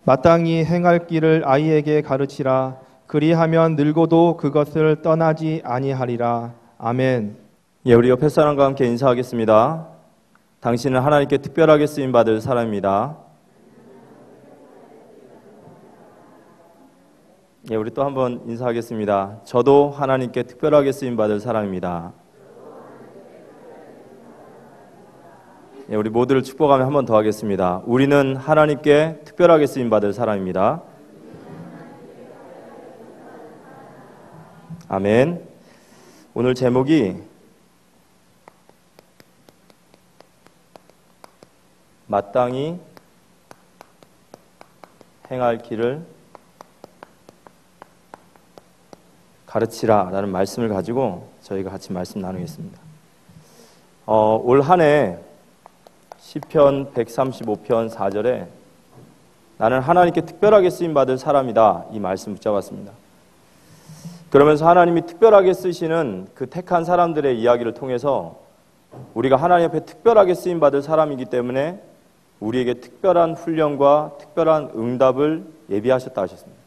마땅히 행할 길을 아이에게 가르치라. 그리하면 늙어도 그것을 떠나지 아니하리라. 아멘. 예, 우리 옆에 사람과 함께 인사하겠습니다. 당신은 하나님께 특별하게 쓰임받을 사람입니다. 예, 우리 또 한번 인사하겠습니다. 저도 하나님께 특별하게 쓰임받을 사람입니다. 예, 우리 모두를 축복하며 한 번 더 하겠습니다. 우리는 하나님께 특별하게 쓰임받을 사람입니다. 아멘. 오늘 제목이 마땅히 행할 길을 가르치라 라는 말씀을 가지고 저희가 같이 말씀 나누겠습니다. 올 한 해 시편 135편 4절에 나는 하나님께 특별하게 쓰임받을 사람이다, 이 말씀 붙잡았습니다. 그러면서 하나님이 특별하게 쓰시는 그 택한 사람들의 이야기를 통해서 우리가 하나님 앞에 특별하게 쓰임받을 사람이기 때문에 우리에게 특별한 훈련과 특별한 응답을 예비하셨다 하셨습니다.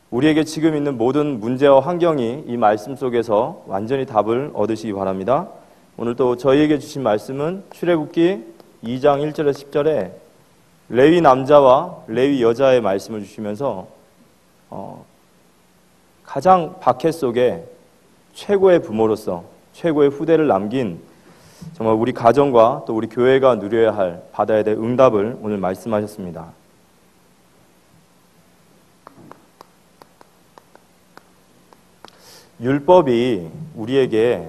우리에게 지금 있는 모든 문제와 환경이 이 말씀 속에서 완전히 답을 얻으시기 바랍니다. 오늘 또 저희에게 주신 말씀은 출애굽기 2장 1절에서 10절에 레위 남자와 레위 여자의 말씀을 주시면서 가장 박해 속에 최고의 부모로서 최고의 후대를 남긴 정말 우리 가정과 또 우리 교회가 누려야 할, 받아야 될 응답을 오늘 말씀하셨습니다. 율법이 우리에게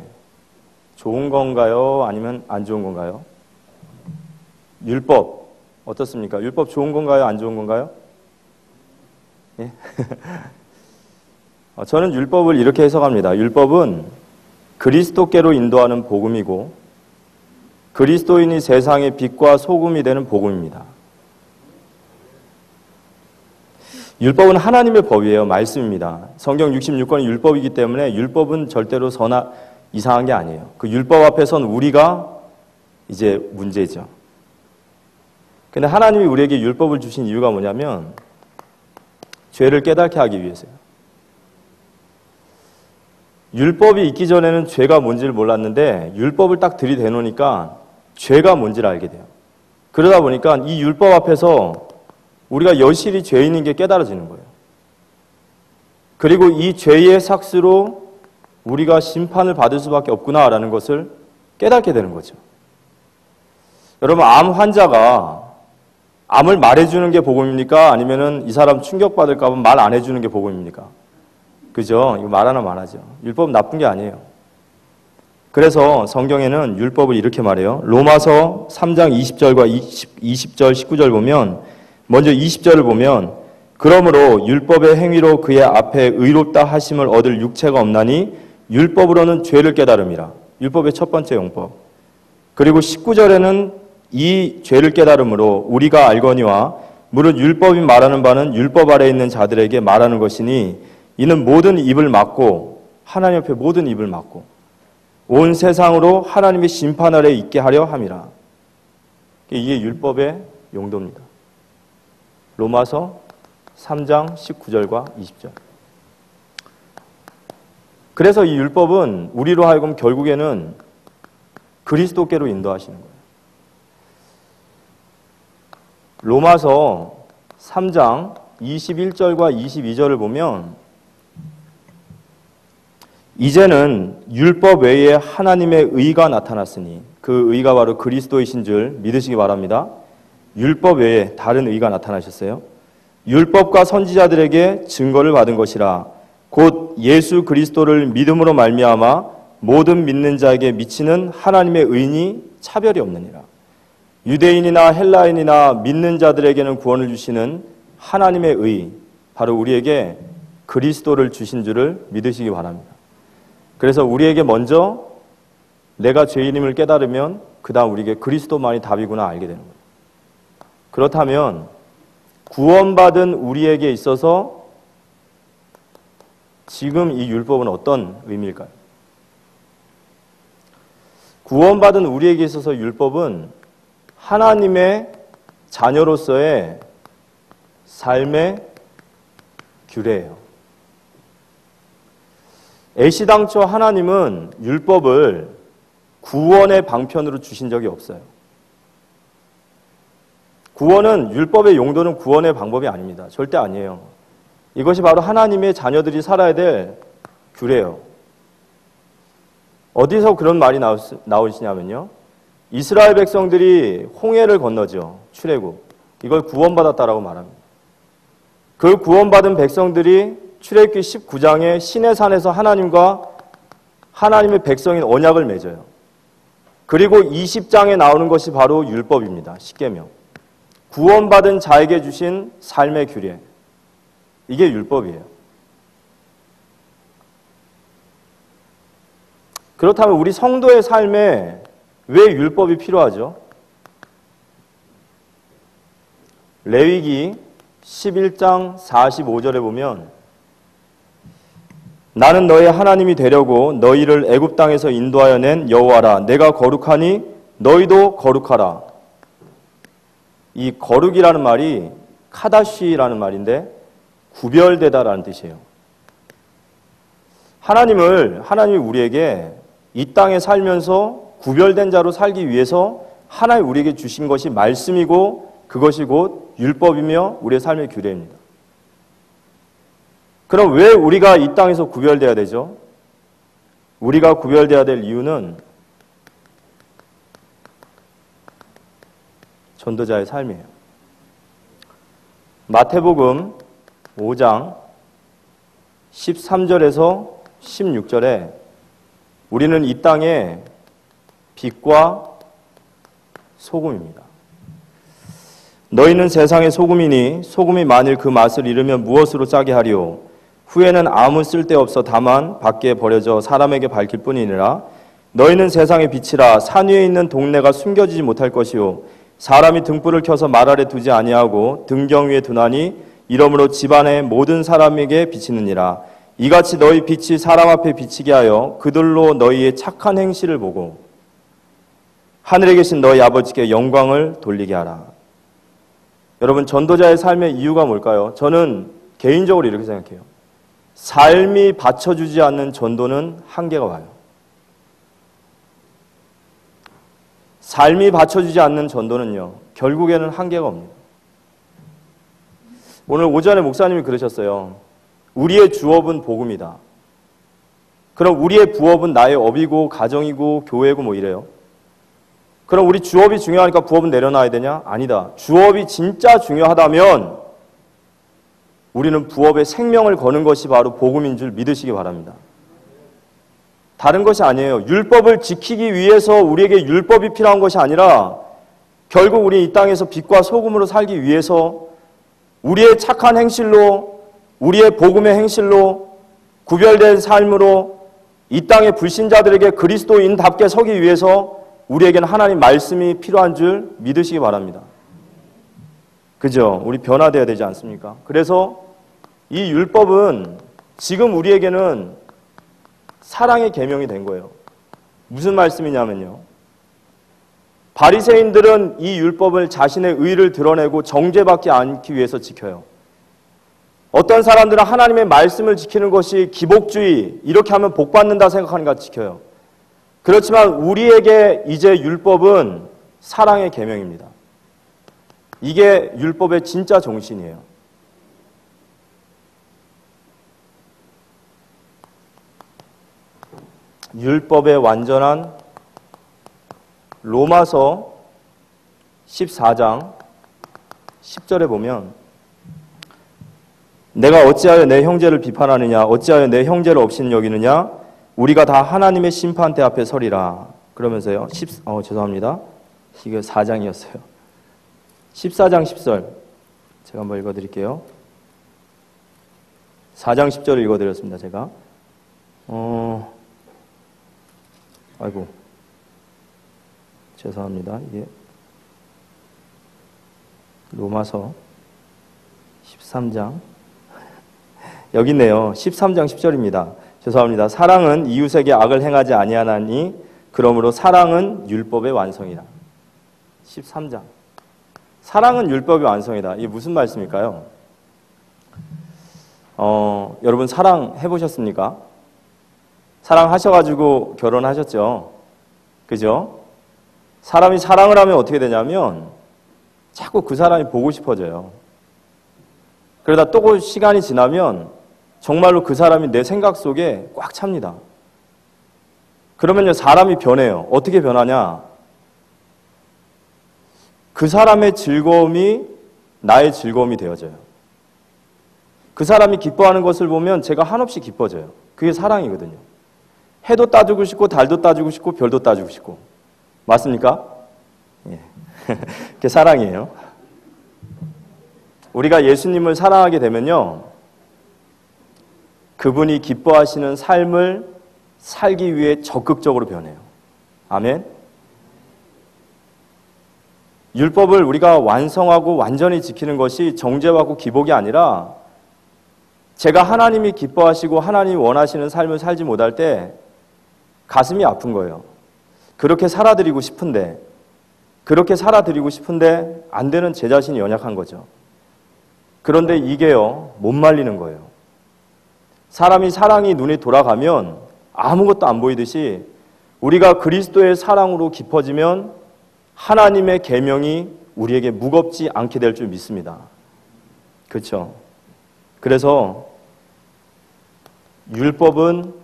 좋은 건가요? 아니면 안 좋은 건가요? 율법 어떻습니까? 율법 좋은 건가요? 안 좋은 건가요? 예? 저는 율법을 이렇게 해석합니다. 율법은 그리스도께로 인도하는 복음이고 그리스도인이 세상의 빛과 소금이 되는 복음입니다. 율법은 하나님의 법이에요. 말씀입니다. 성경 66권이 율법이기 때문에 율법은 절대로 선악 이상한 게 아니에요. 그 율법 앞에 선 우리가 이제 문제죠. 근데 하나님이 우리에게 율법을 주신 이유가 뭐냐면 죄를 깨닫게 하기 위해서요. 율법이 있기 전에는 죄가 뭔지를 몰랐는데 율법을 딱 들이대놓으니까 죄가 뭔지를 알게 돼요. 그러다 보니까 이 율법 앞에서 우리가 여실히 죄인인 게 깨달아지는 거예요. 그리고 이 죄의 삭스로 우리가 심판을 받을 수밖에 없구나라는 것을 깨닫게 되는 거죠. 여러분, 암 환자가 암을 말해주는 게 복음입니까? 아니면은 이 사람 충격받을까 봐 말 안 해주는 게 복음입니까? 그죠? 이거 말하나 말하죠. 율법은 나쁜 게 아니에요. 그래서 성경에는 율법을 이렇게 말해요. 로마서 3장 20절과 20절, 19절 보면, 먼저 20절을 보면, 그러므로 율법의 행위로 그의 앞에 의롭다 하심을 얻을 육체가 없나니 율법으로는 죄를 깨달음이라. 율법의 첫 번째 용법. 그리고 19절에는 이 죄를 깨달음으로 우리가 알거니와 무릇 율법이 말하는 바는 율법 아래 있는 자들에게 말하는 것이니 이는 모든 입을 막고 하나님 앞에 모든 입을 막고 온 세상으로 하나님의 심판 아래 있게 하려 함이라. 이게 율법의 용도입니다. 로마서 3장 19절과 20절. 그래서 이 율법은 우리로 하여금 결국에는 그리스도께로 인도하시는 거예요. 로마서 3장 21절과 22절을 보면 이제는 율법 외에 하나님의 의가 나타났으니 그 의가 바로 그리스도이신 줄 믿으시기 바랍니다. 율법 외에 다른 의가 나타나셨어요. 율법과 선지자들에게 증거를 받은 것이라 곧 예수 그리스도를 믿음으로 말미암아 모든 믿는 자에게 미치는 하나님의 의인이 차별이 없느니라. 유대인이나 헬라인이나 믿는 자들에게는 구원을 주시는 하나님의 의, 바로 우리에게 그리스도를 주신 줄을 믿으시기 바랍니다. 그래서 우리에게 먼저 내가 죄인임을 깨달으면 그 다음 우리에게 그리스도만이 답이구나 알게 되는 거예요. 그렇다면 구원받은 우리에게 있어서 지금 이 율법은 어떤 의미일까요? 구원받은 우리에게 있어서 율법은 하나님의 자녀로서의 삶의 규례예요. 애시당초 하나님은 율법을 구원의 방편으로 주신 적이 없어요. 구원은, 율법의 용도는 구원의 방법이 아닙니다. 절대 아니에요. 이것이 바로 하나님의 자녀들이 살아야 될 규례예요. 어디서 그런 말이 나오시냐면요. 이스라엘 백성들이 홍해를 건너죠. 출애굽. 이걸 구원받았다라고 말합니다. 그 구원받은 백성들이 출애굽기 19장에 시내산에서 하나님과 하나님의 백성인 언약을 맺어요. 그리고 20장에 나오는 것이 바로 율법입니다. 십계명. 구원받은 자에게 주신 삶의 규례. 이게 율법이에요. 그렇다면 우리 성도의 삶에 왜 율법이 필요하죠? 레위기 11장 45절에 보면 나는 너의 하나님이 되려고 너희를 애굽 땅에서 인도하여 낸 여호와라. 내가 거룩하니 너희도 거룩하라. 이 거룩이라는 말이 카다시라는 말인데 구별되다라는 뜻이에요. 하나님이 우리에게 이 땅에 살면서 구별된 자로 살기 위해서 하나님 우리에게 주신 것이 말씀이고 그것이 곧 율법이며 우리의 삶의 규례입니다. 그럼 왜 우리가 이 땅에서 구별돼야 되죠? 우리가 구별돼야 될 이유는 전도자의 삶이에요. 마태복음 5장 13절에서 16절에 우리는 이 땅의 빛과 소금입니다. 너희는 세상의 소금이니 소금이 만일 그 맛을 잃으면 무엇으로 짜게 하리요? 후에는 아무 쓸데없어 다만 밖에 버려져 사람에게 밝힐 뿐이니라. 너희는 세상의 빛이라. 산 위에 있는 동네가 숨겨지지 못할 것이요 사람이 등불을 켜서 말 아래 두지 아니하고 등경 위에 두나니 이러므로 집안의 모든 사람에게 비치느니라. 이같이 너희 빛이 사람 앞에 비치게 하여 그들로 너희의 착한 행실을 보고 하늘에 계신 너희 아버지께 영광을 돌리게 하라. 여러분, 전도자의 삶의 이유가 뭘까요? 저는 개인적으로 이렇게 생각해요. 삶이 받쳐주지 않는 전도는 한계가 와요. 삶이 받쳐주지 않는 전도는요, 결국에는 한계가 옵니다. 오늘 오전에 목사님이 그러셨어요. 우리의 주업은 복음이다. 그럼 우리의 부업은 나의 업이고 가정이고 교회고 뭐 이래요. 그럼 우리 주업이 중요하니까 부업은 내려놔야 되냐? 아니다. 주업이 진짜 중요하다면 우리는 부업에 생명을 거는 것이 바로 복음인 줄 믿으시기 바랍니다. 다른 것이 아니에요. 율법을 지키기 위해서 우리에게 율법이 필요한 것이 아니라 결국 우리 이 땅에서 빛과 소금으로 살기 위해서 우리의 착한 행실로, 우리의 복음의 행실로, 구별된 삶으로 이 땅의 불신자들에게 그리스도인답게 서기 위해서 우리에게는 하나님 말씀이 필요한 줄 믿으시기 바랍니다. 그죠? 우리 변화되어야 되지 않습니까? 그래서 이 율법은 지금 우리에게는 사랑의 계명이 된 거예요. 무슨 말씀이냐면요. 바리새인들은 이 율법을 자신의 의를 드러내고 정죄받지 않기 위해서 지켜요. 어떤 사람들은 하나님의 말씀을 지키는 것이 기복주의, 이렇게 하면 복 받는다 생각하니까 지켜요. 그렇지만 우리에게 이제 율법은 사랑의 계명입니다. 이게 율법의 진짜 정신이에요. 율법의 완전한 로마서 14장 10절에 보면 내가 어찌하여 내 형제를 비판하느냐 어찌하여 내 형제를 업신 여기느냐 우리가 다 하나님의 심판대 앞에 서리라. 그러면서요. 죄송합니다. 이게 4장이었어요. 14장 10절 제가 한번 읽어드릴게요. 4장 10절을 읽어드렸습니다. 제가 아이고 죄송합니다. 이게 로마서 13장 여기 있네요. 13장 10절입니다. 죄송합니다. 사랑은 이웃에게 악을 행하지 아니하나니 그러므로 사랑은 율법의 완성이다. 13장 사랑은 율법의 완성이다. 이게 무슨 말씀일까요? 여러분 사랑해 보셨습니까? 사랑하셔가지고 결혼하셨죠? 그죠? 사람이 사랑을 하면 어떻게 되냐면 자꾸 그 사람이 보고 싶어져요. 그러다 또 시간이 지나면 정말로 그 사람이 내 생각 속에 꽉 찹니다. 그러면요, 사람이 변해요. 어떻게 변하냐? 그 사람의 즐거움이 나의 즐거움이 되어져요. 그 사람이 기뻐하는 것을 보면 제가 한없이 기뻐져요. 그게 사랑이거든요. 해도 따주고 싶고 달도 따주고 싶고 별도 따주고 싶고. 맞습니까? 예. 그게 사랑이에요. 우리가 예수님을 사랑하게 되면요, 그분이 기뻐하시는 삶을 살기 위해 적극적으로 변해요. 아멘. 율법을 우리가 완성하고 완전히 지키는 것이 정죄하고 기복이 아니라 제가 하나님이 기뻐하시고 하나님이 원하시는 삶을 살지 못할 때 가슴이 아픈 거예요. 그렇게 살아드리고 싶은데 안 되는 제 자신이 연약한 거죠. 그런데 이게요, 못 말리는 거예요. 사람이 사랑이 눈이 돌아가면 아무것도 안 보이듯이 우리가 그리스도의 사랑으로 깊어지면 하나님의 계명이 우리에게 무겁지 않게 될 줄 믿습니다. 그렇죠? 그래서 율법은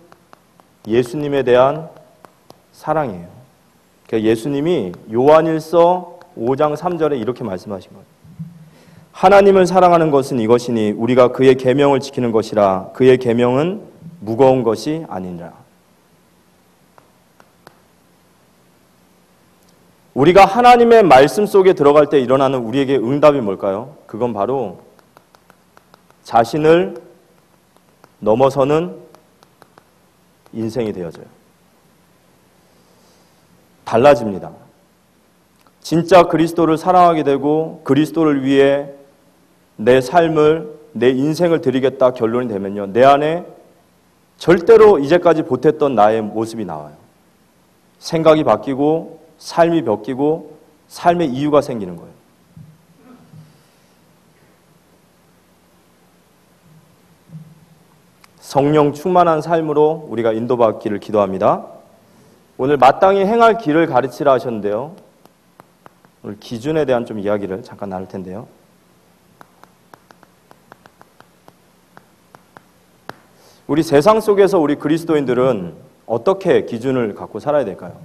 예수님에 대한 사랑이에요. 그러니까 예수님이 요한일서 5장 3절에 이렇게 말씀하신 거예요. 하나님을 사랑하는 것은 이것이니 우리가 그의 계명을 지키는 것이라. 그의 계명은 무거운 것이 아니니라. 우리가 하나님의 말씀 속에 들어갈 때 일어나는 우리에게 응답이 뭘까요? 그건 바로 자신을 넘어서는 인생이 되어져요. 달라집니다. 진짜 그리스도를 사랑하게 되고 그리스도를 위해 내 삶을, 내 인생을 드리겠다 결론이 되면요, 내 안에 절대로 이제까지 보탰던 나의 모습이 나와요. 생각이 바뀌고 삶이 바뀌고 삶의 이유가 생기는 거예요. 성령 충만한 삶으로 우리가 인도받기를 기도합니다. 오늘 마땅히 행할 길을 가르치라 하셨는데요, 오늘 기준에 대한 좀 이야기를 잠깐 나눌 텐데요. 우리 세상 속에서 우리 그리스도인들은 어떻게 기준을 갖고 살아야 될까요?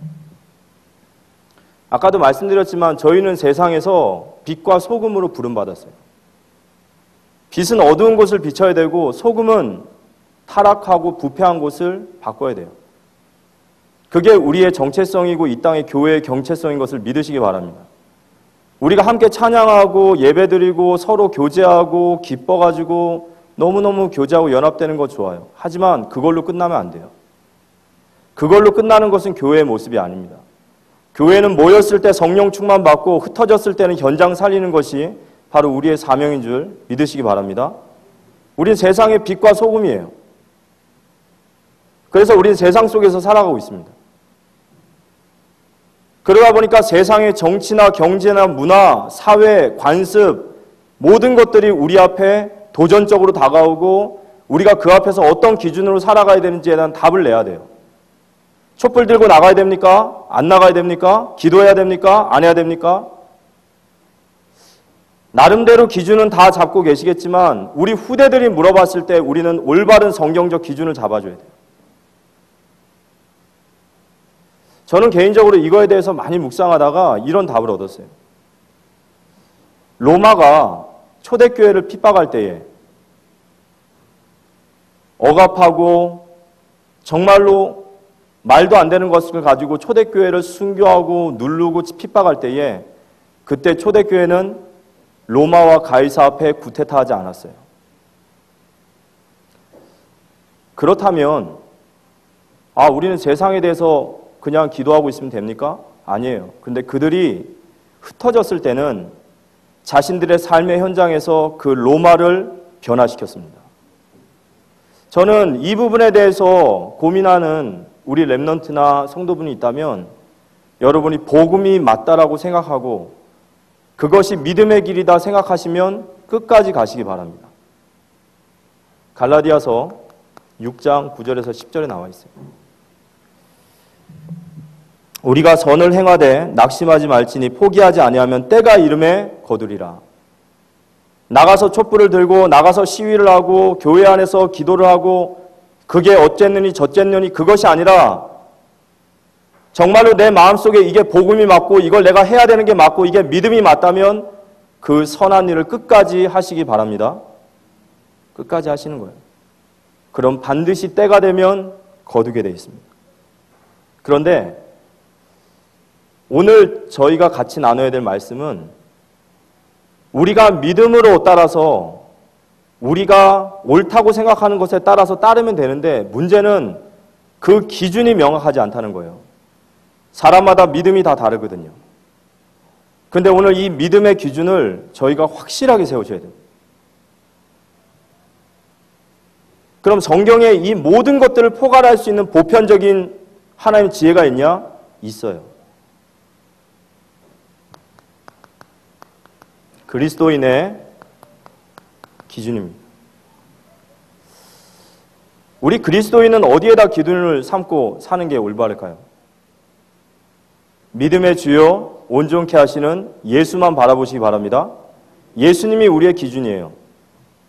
아까도 말씀드렸지만 저희는 세상에서 빛과 소금으로 부름받았어요. 빛은 어두운 곳을 비춰야 되고 소금은 타락하고 부패한 곳을 바꿔야 돼요. 그게 우리의 정체성이고 이 땅의 교회의 정체성인 것을 믿으시기 바랍니다. 우리가 함께 찬양하고 예배드리고 서로 교제하고 기뻐가지고 너무너무 교제하고 연합되는 거 좋아요. 하지만 그걸로 끝나면 안 돼요. 그걸로 끝나는 것은 교회의 모습이 아닙니다. 교회는 모였을 때 성령 충만 받고 흩어졌을 때는 현장 살리는 것이 바로 우리의 사명인 줄 믿으시기 바랍니다. 우린 세상의 빛과 소금이에요. 그래서 우린 세상 속에서 살아가고 있습니다. 그러다 보니까 세상의 정치나 경제나 문화, 사회, 관습 모든 것들이 우리 앞에 도전적으로 다가오고 우리가 그 앞에서 어떤 기준으로 살아가야 되는지에 대한 답을 내야 돼요. 촛불 들고 나가야 됩니까? 안 나가야 됩니까? 기도해야 됩니까? 안 해야 됩니까? 나름대로 기준은 다 잡고 계시겠지만 우리 후대들이 물어봤을 때 우리는 올바른 성경적 기준을 잡아줘야 돼요. 저는 개인적으로 이거에 대해서 많이 묵상하다가 이런 답을 얻었어요. 로마가 초대교회를 핍박할 때에 억압하고 정말로 말도 안 되는 것을 가지고 초대교회를 순교하고 누르고 핍박할 때에 그때 초대교회는 로마와 가이사 앞에 구태타하지 않았어요. 그렇다면 우리는 세상에 대해서 그냥 기도하고 있으면 됩니까? 아니에요. 근데 그들이 흩어졌을 때는 자신들의 삶의 현장에서 그 로마를 변화시켰습니다. 저는 이 부분에 대해서 고민하는 우리 렘넌트나 성도분이 있다면 여러분이 복음이 맞다라고 생각하고 그것이 믿음의 길이다 생각하시면 끝까지 가시기 바랍니다. 갈라디아서 6장 9절에서 10절에 나와 있어요. 우리가 선을 행하되 낙심하지 말지니 포기하지 아니하면 때가 이름에 거두리라. 나가서 촛불을 들고 나가서 시위를 하고 교회 안에서 기도를 하고 그게 어쨌느니 저쨌느니 그것이 아니라 정말로 내 마음속에 이게 복음이 맞고 이걸 내가 해야 되는 게 맞고 이게 믿음이 맞다면 그 선한 일을 끝까지 하시기 바랍니다. 끝까지 하시는 거예요. 그럼 반드시 때가 되면 거두게 되어 있습니다. 그런데 오늘 저희가 같이 나눠야 될 말씀은 우리가 믿음으로 따라서 우리가 옳다고 생각하는 것에 따라서 따르면 되는데 문제는 그 기준이 명확하지 않다는 거예요. 사람마다 믿음이 다 다르거든요. 근데 오늘 이 믿음의 기준을 저희가 확실하게 세우셔야 돼요. 그럼 성경에 이 모든 것들을 포괄할 수 있는 보편적인 하나님의 지혜가 있냐? 있어요. 그리스도인의 기준입니다. 우리 그리스도인은 어디에다 기준을 삼고 사는 게 올바를까요? 믿음의 주요 온전케 하시는 예수만 바라보시기 바랍니다. 예수님이 우리의 기준이에요.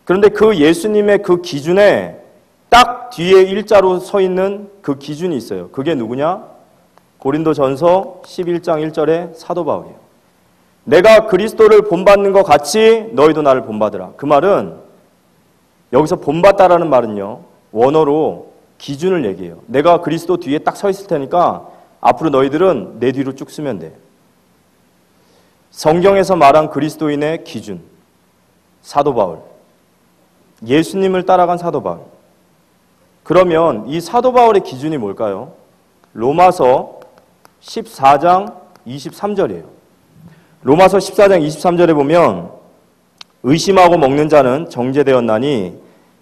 그런데 그 예수님의 그 기준에 딱 뒤에 일자로 서 있는 그 기준이 있어요. 그게 누구냐? 고린도전서 11장 1절의 사도 바울이에요. 내가 그리스도를 본받는 것 같이 너희도 나를 본받으라. 그 말은 여기서 본받다라는 말은요. 원어로 기준을 얘기해요. 내가 그리스도 뒤에 딱 서 있을 테니까 앞으로 너희들은 내 뒤로 쭉 쓰면 돼. 성경에서 말한 그리스도인의 기준. 사도 바울. 예수님을 따라간 사도 바울. 그러면 이 사도 바울의 기준이 뭘까요? 로마서 14장 23절이에요. 로마서 14장 23절에 보면 의심하고 먹는 자는 정죄되었나니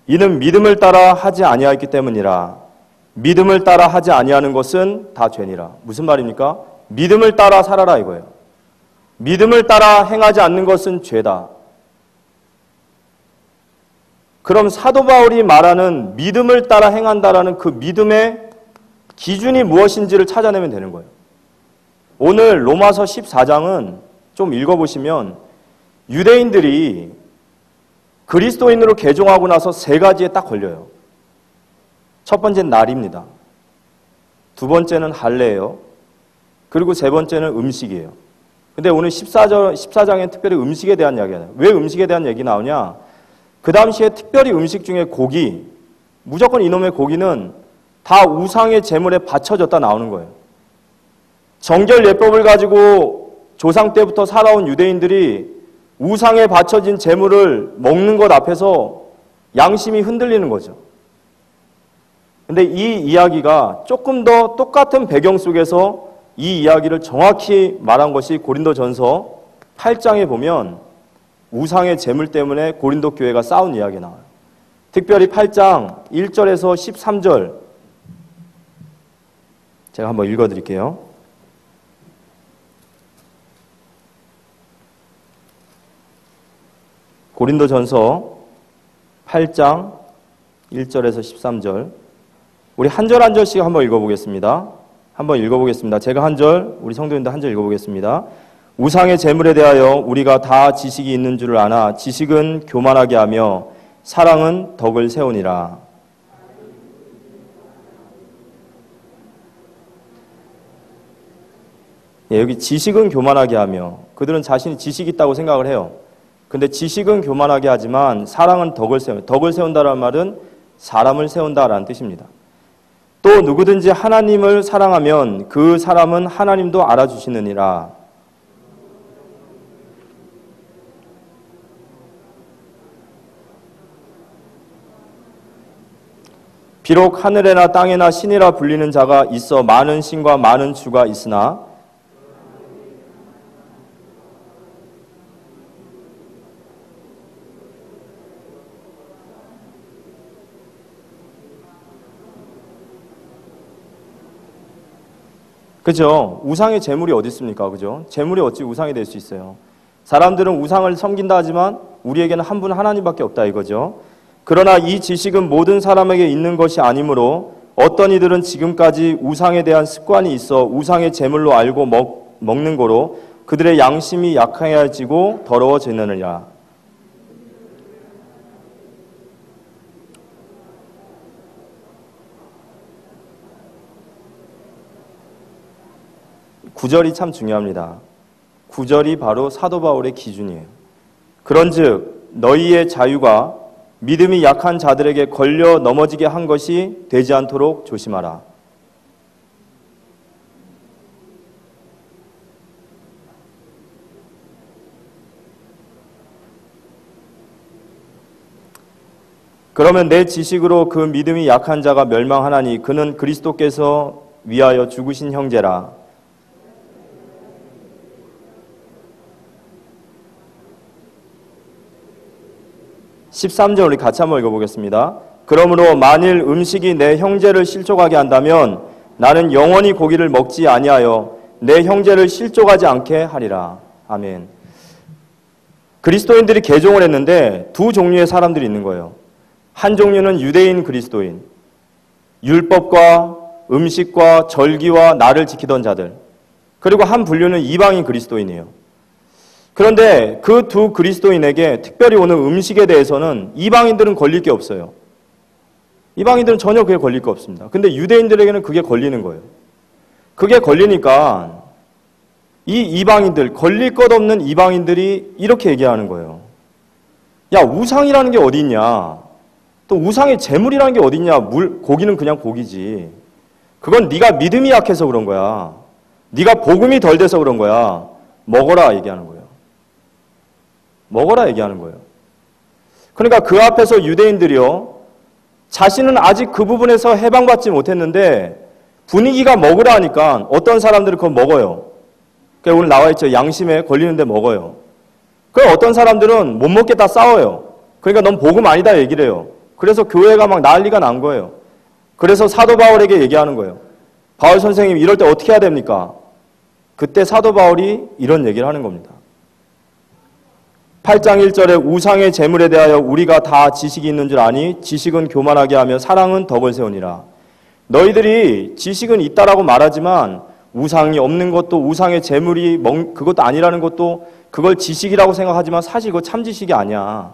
이는 믿음을 따라 하지 아니하였기 때문이라. 믿음을 따라 하지 아니하는 것은 다 죄니라. 무슨 말입니까? 믿음을 따라 살아라 이거예요. 믿음을 따라 행하지 않는 것은 죄다. 그럼 사도 바울이 말하는 믿음을 따라 행한다라는 그 믿음의 기준이 무엇인지를 찾아내면 되는 거예요. 오늘 로마서 14장은 좀 읽어보시면 유대인들이 그리스도인으로 개종하고 나서 세 가지에 딱 걸려요. 첫 번째는 날입니다. 두 번째는 할례예요. 그리고 세 번째는 음식이에요. 근데 오늘 14장에 특별히 음식에 대한 이야기예요. 왜 음식에 대한 얘기 나오냐? 그 당시에 특별히 음식 중에 고기, 무조건 이놈의 고기는 다 우상의 제물에 바쳐졌다 나오는 거예요. 정결 예법을 가지고 조상 때부터 살아온 유대인들이 우상에 바쳐진 제물을 먹는 것 앞에서 양심이 흔들리는 거죠. 근데 이 이야기가 조금 더 똑같은 배경 속에서 이 이야기를 정확히 말한 것이 고린도전서 8장에 보면 우상의 제물 때문에 고린도 교회가 싸운 이야기가 나와요. 특별히 8장 1절에서 13절 제가 한번 읽어드릴게요. 고린도전서 8장 1절에서 13절 우리 한 절 한 절씩 한번 읽어보겠습니다. 제가 한 절, 우리 성도님도 한 절 읽어보겠습니다. 우상의 제물에 대하여 우리가 다 지식이 있는 줄을 아나 지식은 교만하게 하며 사랑은 덕을 세우니라. 여기 지식은 교만하게 하며 그들은 자신이 지식이 있다고 생각을 해요. 근데 지식은 교만하게 하지만 사랑은 덕을 세운다. 덕을 세운다라는 말은 사람을 세운다라는 뜻입니다. 또 누구든지 하나님을 사랑하면 그 사람은 하나님도 알아주시느니라. 비록 하늘에나 땅에나 신이라 불리는 자가 있어 많은 신과 많은 주가 있으나 그죠? 우상의 제물이 어디 있습니까? 그죠? 제물이 어찌 우상이 될 수 있어요? 사람들은 우상을 섬긴다 하지만 우리에게는 한 분 하나님밖에 없다 이거죠. 그러나 이 지식은 모든 사람에게 있는 것이 아니므로 어떤 이들은 지금까지 우상에 대한 습관이 있어 우상의 제물로 알고 먹는 거로 그들의 양심이 약해지고 더러워지느니라. 구절이 참 중요합니다. 구절이 바로 사도 바울의 기준이에요. 그런즉 너희의 자유가 믿음이 약한 자들에게 걸려 넘어지게 한 것이 되지 않도록 조심하라. 그러면 내 지식으로 그 믿음이 약한 자가 멸망하나니 그는 그리스도께서 위하여 죽으신 형제라. 13절 우리 같이 한번 읽어보겠습니다. 그러므로 만일 음식이 내 형제를 실족하게 한다면 나는 영원히 고기를 먹지 아니하여 내 형제를 실족하지 않게 하리라. 아멘. 그리스도인들이 개종을 했는데 두 종류의 사람들이 있는 거예요. 한 종류는 유대인 그리스도인, 율법과 음식과 절기와 날을 지키던 자들. 그리고 한 분류는 이방인 그리스도인이에요. 그런데 그 두 그리스도인에게 특별히 오늘 음식에 대해서는 이방인들은 걸릴 게 없어요. 이방인들은 전혀 그게 걸릴 거 없습니다. 근데 유대인들에게는 그게 걸리는 거예요. 그게 걸리니까 이 이방인들, 걸릴 것 없는 이방인들이 이렇게 얘기하는 거예요. 야, 우상이라는 게 어디 있냐? 또 우상의 제물이라는 게 어디 있냐? 고기는 그냥 고기지. 그건 네가 믿음이 약해서 그런 거야. 네가 복음이 덜 돼서 그런 거야. 먹어라 얘기하는 거예요. 먹어라 얘기하는 거예요. 그러니까 그 앞에서 유대인들이요, 자신은 아직 그 부분에서 해방받지 못했는데 분위기가 먹으라 하니까 어떤 사람들은 그걸 먹어요. 그러니까 오늘 나와 있죠. 양심에 걸리는데 먹어요. 그럼 어떤 사람들은 못 먹겠다 싸워요. 그러니까 넌 복음 아니다 얘기를 해요. 그래서 교회가 막 난리가 난 거예요. 그래서 사도 바울에게 얘기하는 거예요. 바울 선생님 이럴 때 어떻게 해야 됩니까? 그때 사도 바울이 이런 얘기를 하는 겁니다. 8장 1절에 우상의 제물에 대하여 우리가 다 지식이 있는 줄 아니 지식은 교만하게 하며 사랑은 덕을 세우니라. 너희들이 지식은 있다라고 말하지만 우상이 없는 것도 우상의 제물이 그것도 아니라는 것도 그걸 지식이라고 생각하지만 사실 그거 참 지식이 아니야.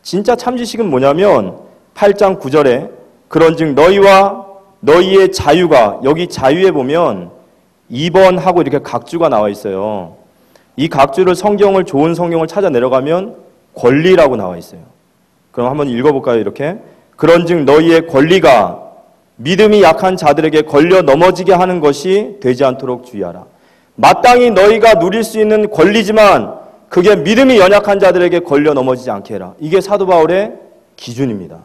진짜 참 지식은 뭐냐면 8장 9절에 그런즉 너희와 너희의 자유가, 여기 자유에 보면 2번 하고 이렇게 각주가 나와 있어요. 이 각주를 좋은 성경을 찾아 내려가면 권리라고 나와 있어요. 그럼 한번 읽어볼까요? 이렇게. 그런즉 너희의 권리가 믿음이 약한 자들에게 걸려 넘어지게 하는 것이 되지 않도록 주의하라. 마땅히 너희가 누릴 수 있는 권리지만 그게 믿음이 연약한 자들에게 걸려 넘어지지 않게 해라. 이게 사도 바울의 기준입니다.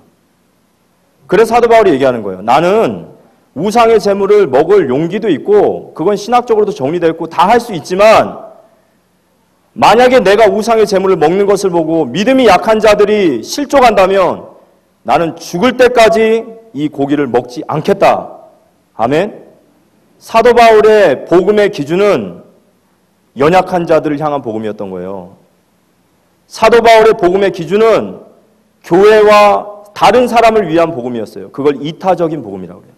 그래서 사도 바울이 얘기하는 거예요. 나는 우상의 제물을 먹을 용기도 있고 그건 신학적으로도 정리되어 있고 다 할 수 있지만 만약에 내가 우상의 제물을 먹는 것을 보고 믿음이 약한 자들이 실족한다면 나는 죽을 때까지 이 고기를 먹지 않겠다. 아멘. 사도 바울의 복음의 기준은 연약한 자들을 향한 복음이었던 거예요. 사도 바울의 복음의 기준은 교회와 다른 사람을 위한 복음이었어요. 그걸 이타적인 복음이라고 해요.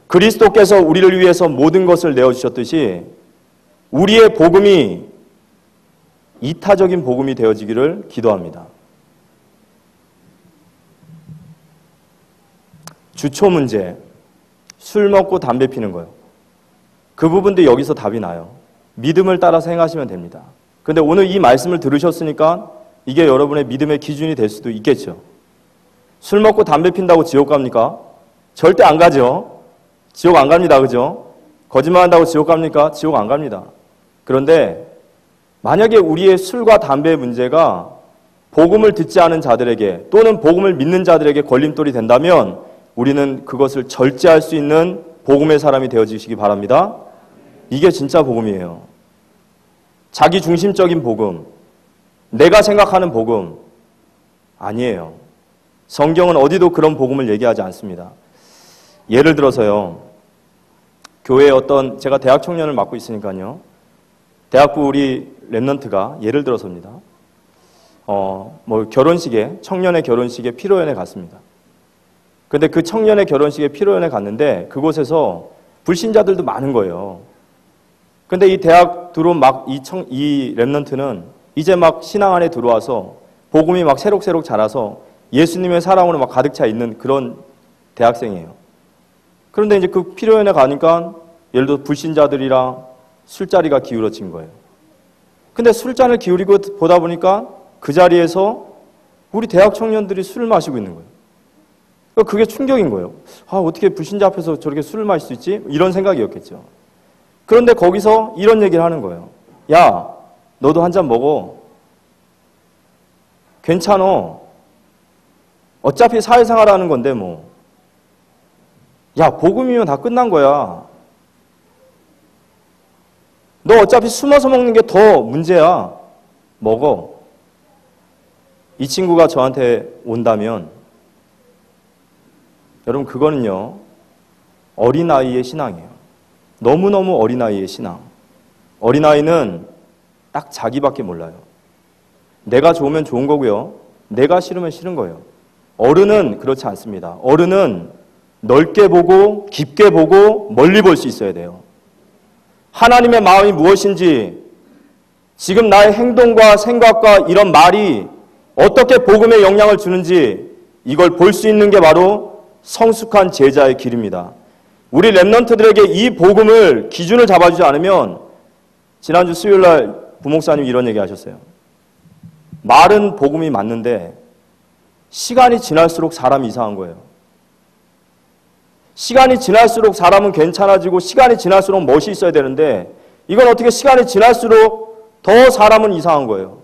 그리스도께서 우리를 위해서 모든 것을 내어주셨듯이 우리의 복음이 이타적인 복음이 되어지기를 기도합니다. 주초 문제, 술 먹고 담배 피는 거요. 그 부분도 여기서 답이 나요. 믿음을 따라서 행하시면 됩니다. 그런데 오늘 이 말씀을 들으셨으니까 이게 여러분의 믿음의 기준이 될 수도 있겠죠. 술 먹고 담배 핀다고 지옥 갑니까? 절대 안 가죠. 지옥 안 갑니다. 그죠? 거짓말한다고 지옥 갑니까? 지옥 안 갑니다. 그런데 만약에 우리의 술과 담배의 문제가 복음을 듣지 않은 자들에게 또는 복음을 믿는 자들에게 걸림돌이 된다면 우리는 그것을 절제할 수 있는 복음의 사람이 되어주시기 바랍니다. 이게 진짜 복음이에요. 자기 중심적인 복음, 내가 생각하는 복음 아니에요. 성경은 어디도 그런 복음을 얘기하지 않습니다. 예를 들어서요. 교회에 제가 대학 청년을 맡고 있으니까요. 대학부 우리 랩런트가 예를 들어서입니다. 결혼식에, 청년의 결혼식에 피로연에 갔습니다. 근데 그 청년의 결혼식에 피로연에 갔는데 그곳에서 불신자들도 많은 거예요. 근데 이 대학 들어온 이 랩런트는 이제 막 신앙 안에 들어와서 복음이 막 새록새록 자라서 예수님의 사랑으로 막 가득 차 있는 그런 대학생이에요. 그런데 이제 그 피로연에 가니까 예를 들어 불신자들이랑 술자리가 기울어진 거예요. 근데 술잔을 기울이고 보다 보니까 그 자리에서 우리 대학 청년들이 술을 마시고 있는 거예요. 그게 충격인 거예요. 어떻게 불신자 앞에서 저렇게 술을 마실 수 있지? 이런 생각이었겠죠. 그런데 거기서 이런 얘기를 하는 거예요. 야, 너도 한 잔 먹어. 괜찮어. 어차피 사회생활 하는 건데 뭐. 야, 복음이면 다 끝난 거야. 너 어차피 숨어서 먹는 게 더 문제야. 먹어. 이 친구가 저한테 온다면 여러분 그거는요. 어린아이의 신앙이에요. 너무너무 어린아이의 신앙. 어린아이는 딱 자기밖에 몰라요. 내가 좋으면 좋은 거고요. 내가 싫으면 싫은 거예요. 어른은 그렇지 않습니다. 어른은 넓게 보고 깊게 보고 멀리 볼 수 있어야 돼요. 하나님의 마음이 무엇인지 지금 나의 행동과 생각과 이런 말이 어떻게 복음에 영향을 주는지 이걸 볼 수 있는 게 바로 성숙한 제자의 길입니다. 우리 랩런트들에게 이 복음을 기준을 잡아주지 않으면 지난주 수요일날 부목사님 이런 얘기 하셨어요. 말은 복음이 맞는데 시간이 지날수록 사람이 이상한 거예요. 시간이 지날수록 사람은 괜찮아지고 시간이 지날수록 멋이 있어야 되는데 이건 어떻게 시간이 지날수록 더 사람은 이상한 거예요.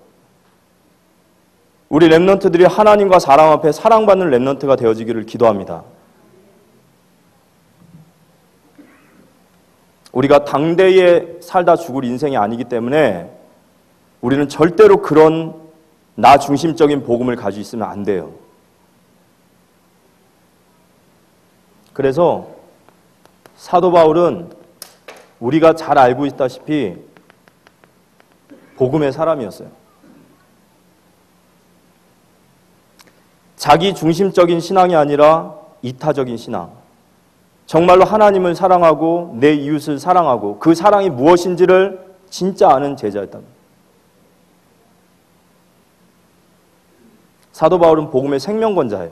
우리 랩런트들이 하나님과 사람 앞에 사랑받는 랩런트가 되어지기를 기도합니다. 우리가 당대에 살다 죽을 인생이 아니기 때문에 우리는 절대로 그런 나 중심적인 복음을 가지고 있으면 안 돼요. 그래서 사도 바울은 우리가 잘 알고 있다시피 복음의 사람이었어요. 자기 중심적인 신앙이 아니라 이타적인 신앙. 정말로 하나님을 사랑하고 내 이웃을 사랑하고 그 사랑이 무엇인지를 진짜 아는 제자였다. 사도 바울은 복음의 생명권자예요.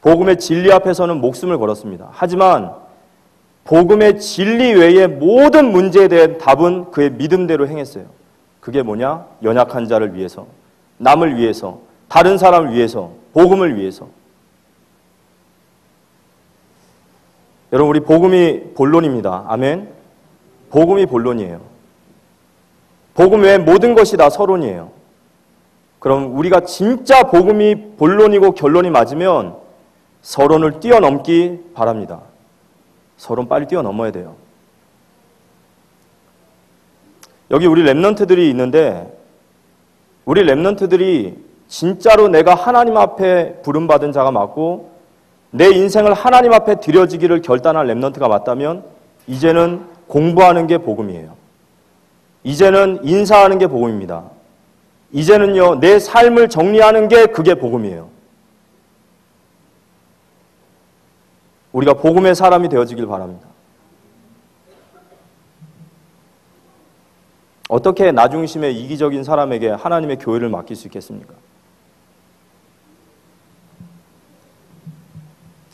복음의 진리 앞에서는 목숨을 걸었습니다. 하지만 복음의 진리 외의 모든 문제에 대한 답은 그의 믿음대로 행했어요. 그게 뭐냐? 연약한 자를 위해서, 남을 위해서, 다른 사람을 위해서, 복음을 위해서. 여러분 우리 복음이 본론입니다. 아멘. 복음이 본론이에요. 복음 외의 모든 것이 다 서론이에요. 그럼 우리가 진짜 복음이 본론이고 결론이 맞으면 서론을 뛰어넘기 바랍니다. 서론 빨리 뛰어넘어야 돼요. 여기 우리 랩런트들이 있는데 우리 랩런트들이 진짜로 내가 하나님 앞에 부름받은 자가 맞고 내 인생을 하나님 앞에 드려지기를 결단한 랩런트가 맞다면 이제는 공부하는 게 복음이에요. 이제는 인사하는 게 복음입니다. 이제는요 내 삶을 정리하는 게 그게 복음이에요. 우리가 복음의 사람이 되어지길 바랍니다. 어떻게 나 중심의 이기적인 사람에게 하나님의 교회를 맡길 수 있겠습니까?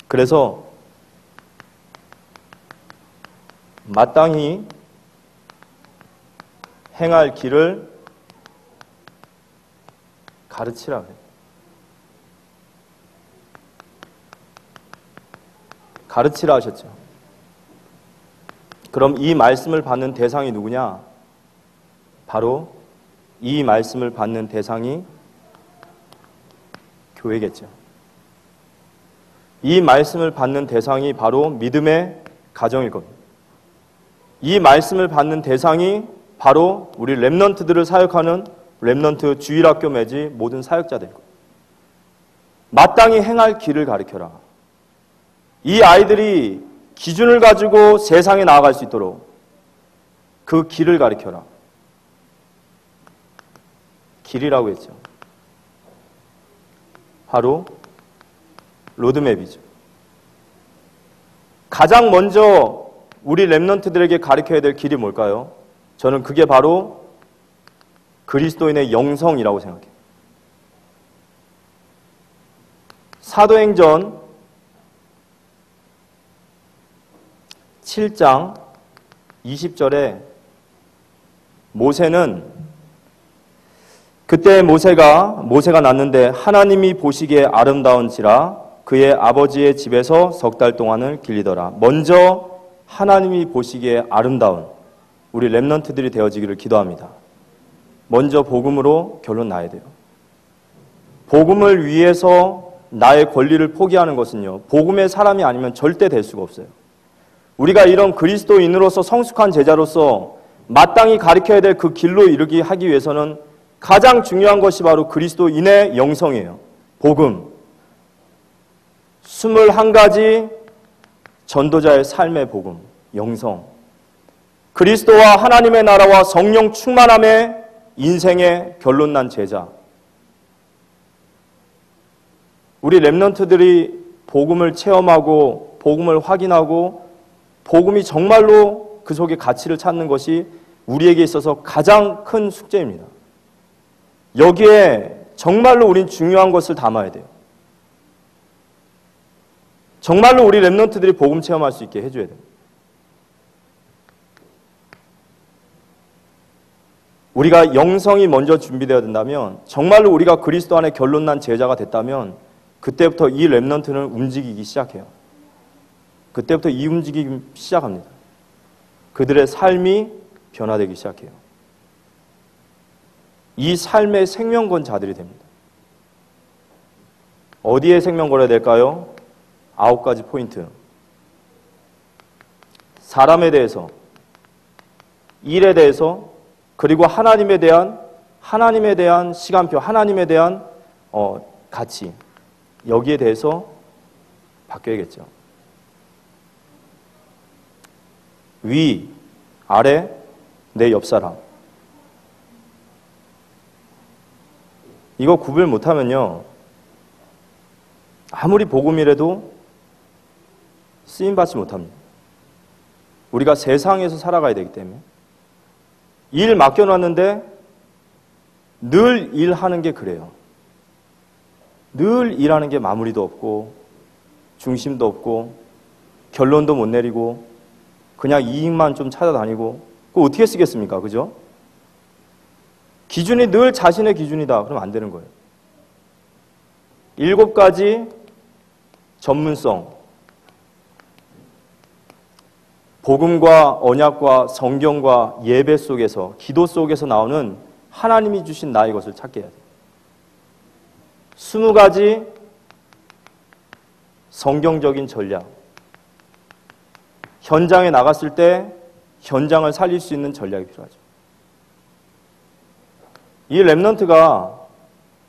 그래서 마땅히 행할 길을 가르치라 그래요. 가르치라 하셨죠. 그럼 이 말씀을 받는 대상이 누구냐? 바로 이 말씀을 받는 대상이 교회겠죠. 이 말씀을 받는 대상이 바로 믿음의 가정일 겁니다. 이 말씀을 받는 대상이 바로 우리 랩런트들을 사역하는 랩런트 주일학교 매지 모든 사역자들 겁니다. 마땅히 행할 길을 가르쳐라. 이 아이들이 기준을 가지고 세상에 나아갈 수 있도록 그 길을 가르쳐라. 길이라고 했죠. 바로 로드맵이죠. 가장 먼저 우리 렘넌트들에게 가르쳐야 될 길이 뭘까요? 저는 그게 바로 그리스도인의 영성이라고 생각해요. 사도행전 7장 20절에 그때 모세가 낳는데 하나님이 보시기에 아름다운지라 그의 아버지의 집에서 3달 동안을 길리더라. 먼저 하나님이 보시기에 아름다운 우리 렘넌트들이 되어지기를 기도합니다. 먼저 복음으로 결론 나야 돼요. 복음을 위해서 나의 권리를 포기하는 것은요, 복음의 사람이 아니면 절대 될 수가 없어요. 우리가 이런 그리스도인으로서 성숙한 제자로서 마땅히 가르쳐야 될 그 길로 이르기 하기 위해서는 가장 중요한 것이 바로 그리스도인의 영성이에요. 복음. 21가지 전도자의 삶의 복음, 영성. 그리스도와 하나님의 나라와 성령 충만함의 인생의 결론난 제자. 우리 렘넌트들이 복음을 체험하고 복음을 확인하고 복음이 정말로 그 속에 가치를 찾는 것이 우리에게 있어서 가장 큰 숙제입니다. 여기에 정말로 우린 중요한 것을 담아야 돼요. 정말로 우리 렘넌트들이 복음 체험할 수 있게 해줘야 돼요. 우리가 영성이 먼저 준비되어야 된다면, 정말로 우리가 그리스도 안에 결론난 제자가 됐다면 그때부터 이 렘넌트는 움직이기 시작해요. 그때부터 이 움직이기 시작합니다. 그들의 삶이 변화되기 시작해요. 이 삶의 생명 건 자들이 됩니다. 어디에 생명 걸어야 될까요? 9가지 포인트. 사람에 대해서, 일에 대해서, 그리고 하나님에 대한 시간표, 하나님에 대한 가치, 여기에 대해서 바뀌어야겠죠. 위, 아래, 내 옆 사람. 이거 구별 못하면요, 아무리 복음이라도 쓰임받지 못합니다. 우리가 세상에서 살아가야 되기 때문에. 일 맡겨놨는데 늘 일하는 게 그래요. 늘 일하는 게 마무리도 없고 중심도 없고 결론도 못 내리고 그냥 이익만 좀 찾아다니고, 그거 어떻게 쓰겠습니까? 그죠? 기준이 늘 자신의 기준이다. 그러면 안 되는 거예요. 7가지 전문성. 복음과 언약과 성경과 예배 속에서, 기도 속에서 나오는 하나님이 주신 나의 것을 찾게 해야 돼요. 20가지 성경적인 전략. 현장에 나갔을 때 현장을 살릴 수 있는 전략이 필요하죠. 이 렘넌트가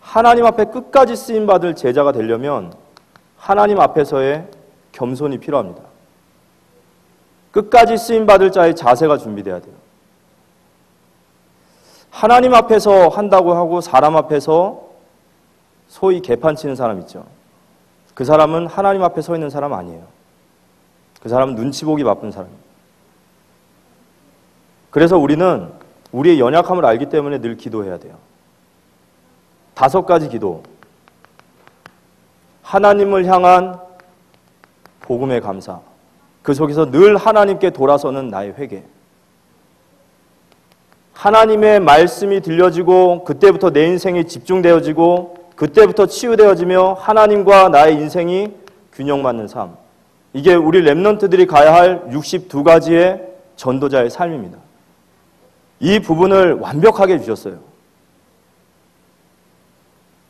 하나님 앞에 끝까지 쓰임받을 제자가 되려면 하나님 앞에서의 겸손이 필요합니다. 끝까지 쓰임받을 자의 자세가 준비돼야 돼요. 하나님 앞에서 한다고 하고 사람 앞에서 소위 개판치는 사람 있죠. 그 사람은 하나님 앞에 서 있는 사람 아니에요. 그 사람은 눈치 보기 바쁜 사람입니다. 그래서 우리는 우리의 연약함을 알기 때문에 늘 기도해야 돼요. 5가지 기도. 하나님을 향한 복음의 감사. 그 속에서 늘 하나님께 돌아서는 나의 회개. 하나님의 말씀이 들려지고 그때부터 내 인생이 집중되어지고 그때부터 치유되어지며 하나님과 나의 인생이 균형 맞는 삶. 이게 우리 렘넌트들이 가야 할 62가지의 전도자의 삶입니다. 이 부분을 완벽하게 해주셨어요.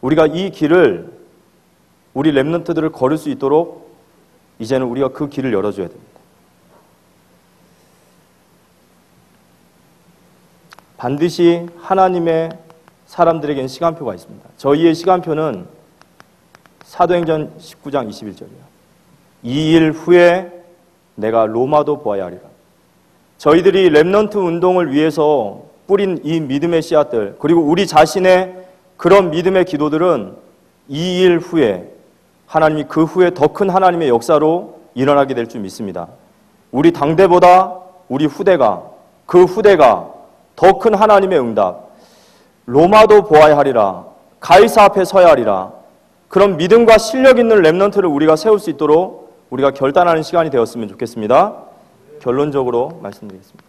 우리가 이 길을, 우리 렘넌트들을 걸을 수 있도록 이제는 우리가 그 길을 열어줘야 됩니다. 반드시 하나님의 사람들에게는 시간표가 있습니다. 저희의 시간표는 사도행전 19장 21절이에요. 2일 후에 내가 로마도 보아야 하리라. 저희들이 렘넌트 운동을 위해서 뿌린 이 믿음의 씨앗들, 그리고 우리 자신의 그런 믿음의 기도들은 이 일 후에 하나님이 그 후에 더 큰 하나님의 역사로 일어나게 될 줄 믿습니다. 우리 당대보다 우리 후대가, 그 후대가 더 큰 하나님의 응답, 로마도 보아야 하리라, 가이사 앞에 서야 하리라, 그런 믿음과 실력 있는 렘넌트를 우리가 세울 수 있도록 우리가 결단하는 시간이 되었으면 좋겠습니다. 결론적으로 말씀드리겠습니다.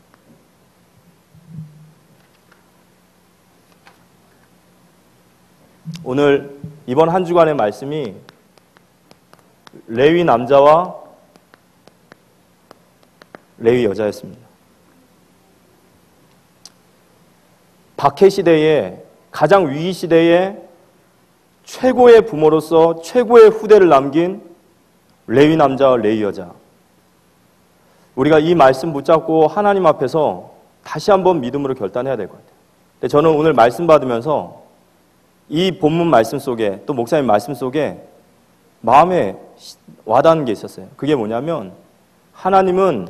오늘 이번 한 주간의 말씀이 레위 남자와 레위 여자였습니다. 박해 시대에, 가장 위기 시대에 최고의 부모로서 최고의 후대를 남긴 레위 남자와 레위 여자. 우리가 이 말씀 붙잡고 하나님 앞에서 다시 한번 믿음으로 결단해야 될 것 같아요. 근데 저는 오늘 말씀 받으면서 이 본문 말씀 속에, 또 목사님 말씀 속에 마음에 와닿는 게 있었어요. 그게 뭐냐면, 하나님은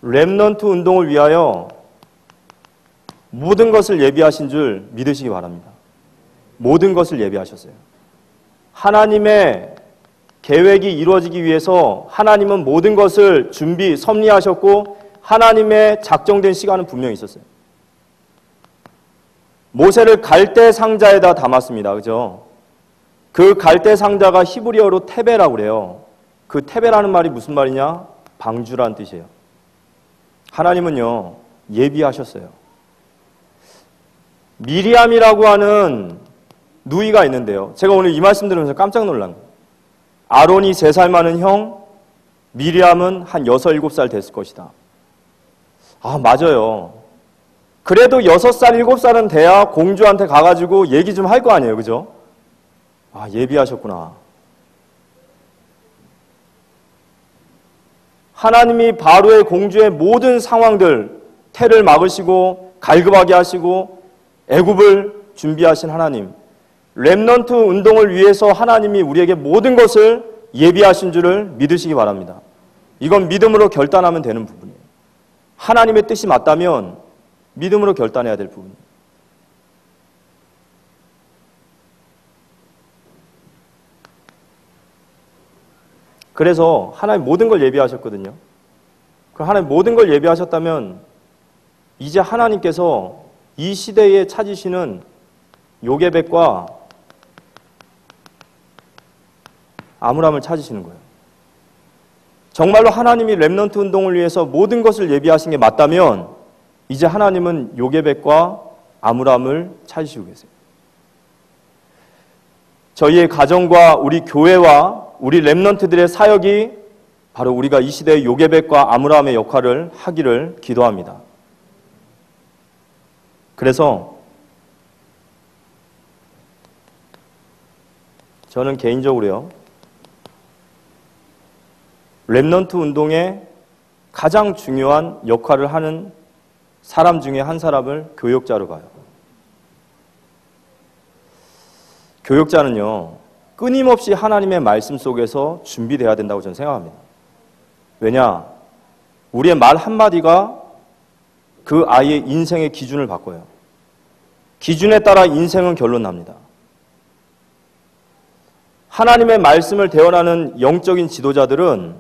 렘넌트 운동을 위하여 모든 것을 예비하신 줄 믿으시기 바랍니다. 모든 것을 예비하셨어요. 하나님의 계획이 이루어지기 위해서 하나님은 모든 것을 섭리하셨고, 하나님의 작정된 시간은 분명히 있었어요. 모세를 갈대 상자에다 담았습니다. 그죠? 그 갈대 상자가 히브리어로 테베라고 그래요. 그 테베라는 말이 무슨 말이냐? 방주라는 뜻이에요. 하나님은요, 예비하셨어요. 미리암이라고 하는 누이가 있는데요. 제가 오늘 이 말씀 들으면서 깜짝 놀란 거예요. 아론이 3살 많은 형, 미리암은 한 6, 7살 됐을 것이다. 아, 맞아요. 그래도 6살, 7살은 돼야 공주한테 가가지고 얘기 좀 할 거 아니에요. 그죠? 아, 예비하셨구나. 하나님이 바로의 공주의 모든 상황들, 태를 막으시고 갈급하게 하시고 애굽을 준비하신 하나님, 렘넌트 운동을 위해서 하나님이 우리에게 모든 것을 예비하신 줄을 믿으시기 바랍니다. 이건 믿음으로 결단하면 되는 부분이에요. 하나님의 뜻이 맞다면 믿음으로 결단해야 될 부분이에요. 그래서 하나님 모든 걸 예비하셨거든요. 그럼 하나님 모든 걸 예비하셨다면 이제 하나님께서 이 시대에 찾으시는 요게벳과 아므람을 찾으시는 거예요. 정말로 하나님이 렘넌트 운동을 위해서 모든 것을 예비하신 게 맞다면 이제 하나님은 요게벳과 아므람을 찾으시고 계세요. 저희의 가정과 우리 교회와 우리 렘넌트들의 사역이 바로 우리가 이 시대의 요게벳과 아므람의 역할을 하기를 기도합니다. 그래서 저는 개인적으로요, 렘넌트 운동의 가장 중요한 역할을 하는 사람 중에 한 사람을 교역자로 봐요. 교역자는요, 끊임없이 하나님의 말씀 속에서 준비되어야 된다고 저는 생각합니다. 왜냐? 우리의 말 한마디가 그 아이의 인생의 기준을 바꿔요. 기준에 따라 인생은 결론납니다. 하나님의 말씀을 대언하는 영적인 지도자들은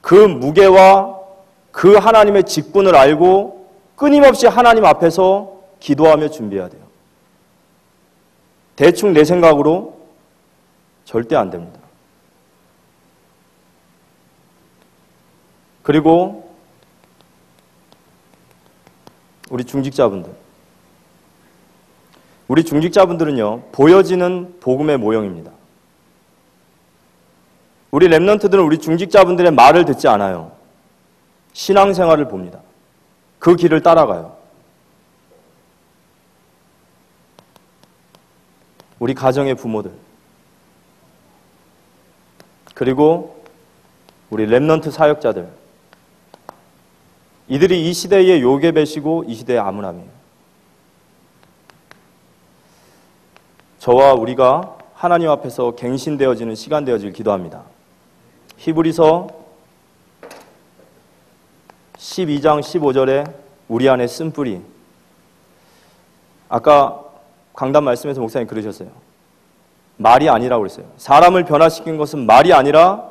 그 무게와 그 하나님의 직분을 알고 끊임없이 하나님 앞에서 기도하며 준비해야 돼요. 대충 내 생각으로 절대 안 됩니다. 그리고 우리 중직자분들은요, 보여지는 복음의 모형입니다. 우리 렘넌트들은 우리 중직자분들의 말을 듣지 않아요. 신앙생활을 봅니다. 그 길을 따라가요. 우리 가정의 부모들, 그리고 우리 렘넌트 사역자들, 이들이 이 시대의 요게벳이고 이 시대의 아므람이에요. 저와 우리가 하나님 앞에서 갱신되어지는 시간 되어질 기도합니다. 히브리서 12장 15절에 우리 안에 쓴뿌리, 아까 강단 말씀에서 목사님 그러셨어요. 말이 아니라고 그랬어요. 사람을 변화시킨 것은 말이 아니라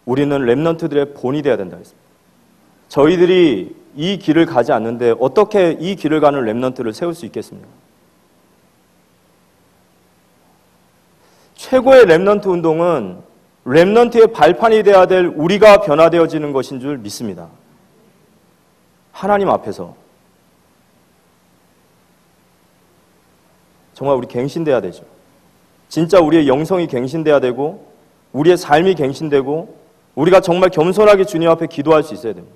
우리는 렘넌트들의 본이 되어야 된다고 했습니다. 저희들이 이 길을 가지 않는데 어떻게 이 길을 가는 렘넌트를 세울 수 있겠습니까? 최고의 렘넌트 운동은 렘넌트의 발판이 되어야 될 우리가 변화되어지는 것인 줄 믿습니다. 하나님 앞에서. 정말 우리 갱신돼야 되죠. 진짜 우리의 영성이 갱신돼야 되고 우리의 삶이 갱신되고 우리가 정말 겸손하게 주님 앞에 기도할 수 있어야 됩니다.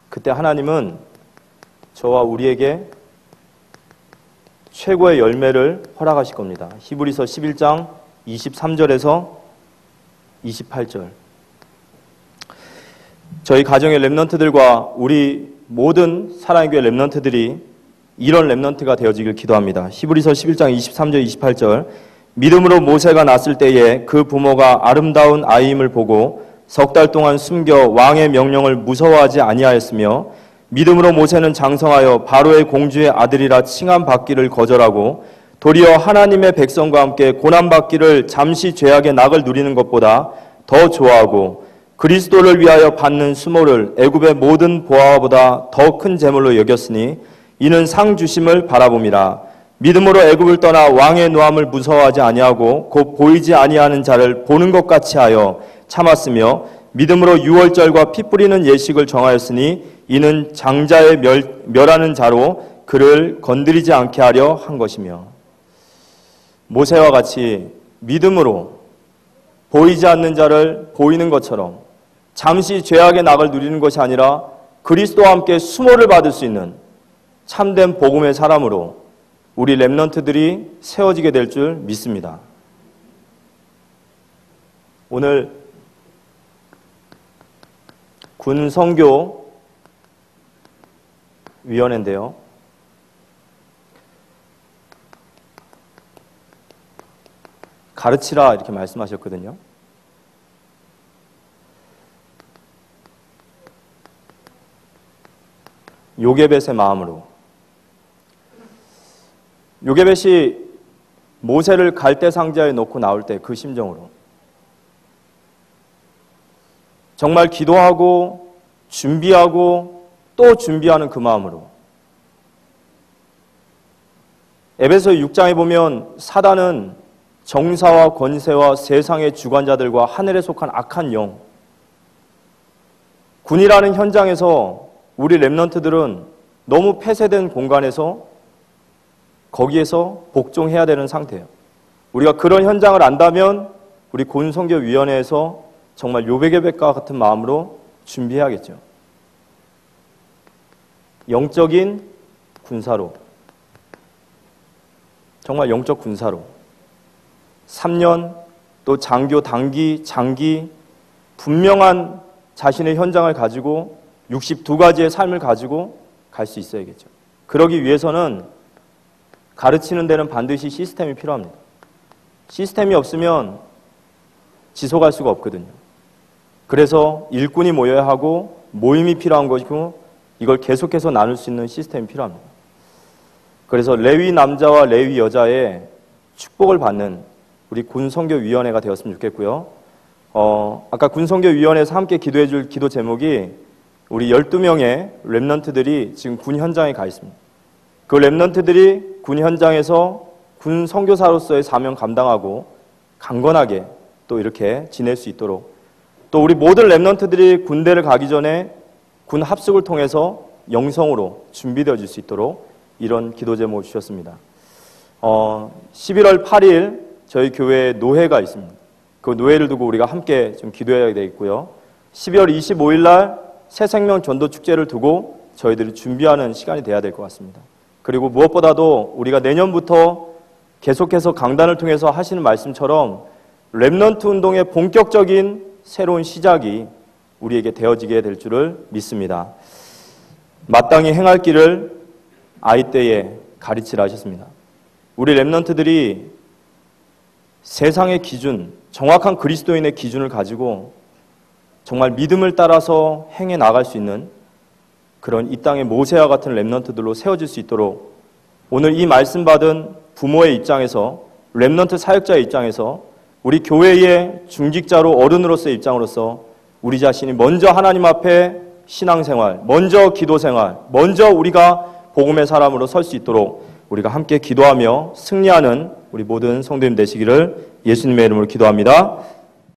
그때 하나님은 저와 우리에게 최고의 열매를 허락하실 겁니다. 히브리서 11장 23절에서 28절. 저희 가정의 렘넌트들과 우리 모든 사랑의 교회 렘넌트들이 이런 렘넌트가 되어지길 기도합니다. 히브리서 11장 23절 28절. 믿음으로 모세가 낳았을 때에 그 부모가 아름다운 아이임을 보고 석 달 동안 숨겨 왕의 명령을 무서워하지 아니하였으며 믿음으로 모세는 장성하여 바로의 공주의 아들이라 칭함받기를 거절하고 도리어 하나님의 백성과 함께 고난받기를 잠시 죄악의 낙을 누리는 것보다 더 좋아하고 그리스도를 위하여 받는 수모를 애굽의 모든 보화보다 더 큰 재물로 여겼으니 이는 상 주심을 바라봄이라. 믿음으로 애굽을 떠나 왕의 노함을 무서워하지 아니하고 곧 보이지 아니하는 자를 보는 것 같이 하여 참았으며 믿음으로 유월절과 피 뿌리는 예식을 정하였으니 이는 장자의 멸하는 자로 그를 건드리지 않게 하려 한 것이며. 모세와 같이 믿음으로 보이지 않는 자를 보이는 것처럼 잠시 죄악의 낙을 누리는 것이 아니라 그리스도와 함께 수모를 받을 수 있는 참된 복음의 사람으로 우리 렘넌트들이 세워지게 될 줄 믿습니다. 오늘 군 선교 위원회인데요. 가르치라 이렇게 말씀하셨거든요. 요게벳의 마음으로. 요게벳이 모세를 갈대 상자에 넣고 나올 때 그 심정으로 정말 기도하고 준비하고 또 준비하는 그 마음으로. 에베소 6장에 보면 사단은 정사와 권세와 세상의 주관자들과 하늘에 속한 악한 영, 군이라는 현장에서 우리 렘넌트들은 너무 폐쇄된 공간에서 거기에서 복종해야 되는 상태예요. 우리가 그런 현장을 안다면 우리 군선교위원회에서 정말 요베게벳과 같은 마음으로 준비해야겠죠. 영적인 군사로, 정말 영적 군사로 3년 또 장교, 단기, 장기 분명한 자신의 현장을 가지고 62가지의 삶을 가지고 갈 수 있어야겠죠. 그러기 위해서는 가르치는 데는 반드시 시스템이 필요합니다. 시스템이 없으면 지속할 수가 없거든요. 그래서 일꾼이 모여야 하고 모임이 필요한 것이고 이걸 계속해서 나눌 수 있는 시스템이 필요합니다. 그래서 레위 남자와 레위 여자의 축복을 받는 우리 군선교위원회가 되었으면 좋겠고요. 아까 군선교위원회에서 함께 기도해 줄 기도 제목이 우리 12명의 렘넌트들이 지금 군 현장에 가 있습니다. 그 렘넌트들이 군 현장에서 군 선교사로서의 사명 감당하고 강건하게 또 이렇게 지낼 수 있도록, 또 우리 모든 렘넌트들이 군대를 가기 전에 군 합숙을 통해서 영성으로 준비되어질 수 있도록 이런 기도 제목을 주셨습니다. 11월 8일 저희 교회에 노회가 있습니다. 그 노회를 두고 우리가 함께 좀 기도해야 되겠고요. 12월 25일 날 새생명 전도 축제를 두고 저희들이 준비하는 시간이 돼야 될 것 같습니다. 그리고 무엇보다도 우리가 내년부터 계속해서 강단을 통해서 하시는 말씀처럼 렘넌트 운동의 본격적인 새로운 시작이 우리에게 되어지게 될 줄을 믿습니다. 마땅히 행할 길을 아이 때에 가르치라 하셨습니다. 우리 렘넌트들이 세상의 기준, 정확한 그리스도인의 기준을 가지고 정말 믿음을 따라서 행해 나갈 수 있는 그런 이 땅의 모세와 같은 렘넌트들로 세워질 수 있도록 오늘 이 말씀 받은 부모의 입장에서, 렘넌트 사역자의 입장에서, 우리 교회의 중직자로 어른으로서의 입장으로서 우리 자신이 먼저 하나님 앞에 신앙생활, 먼저 기도생활, 먼저 우리가 복음의 사람으로 설 수 있도록 우리가 함께 기도하며 승리하는 우리 모든 성도님 되시기를 예수님의 이름으로 기도합니다.